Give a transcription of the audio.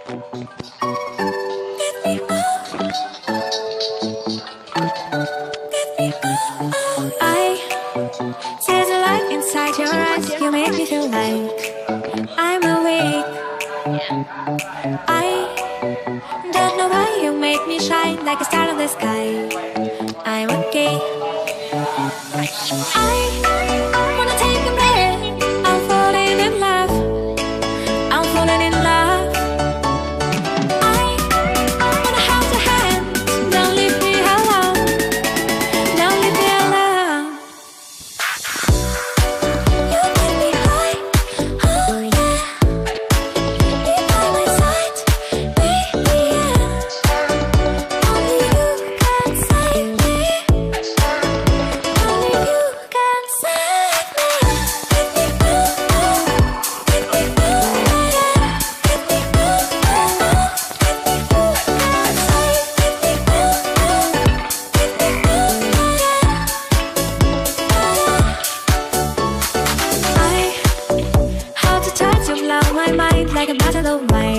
There's a light inside your eyes. You make me feel like I'm awake. I don't know why you make me shine like a star in the sky. I'm okay. I wanna take a breath. I'm falling in love. I'm falling in love. I wanna hold your hand. Don't leave me alone. Don't leave me alone. You take me high, oh yeah. You're by my side, baby, yeah. Only you can save me. Only you can save me. Take me I how to touch you blow my mind like a battle of mine.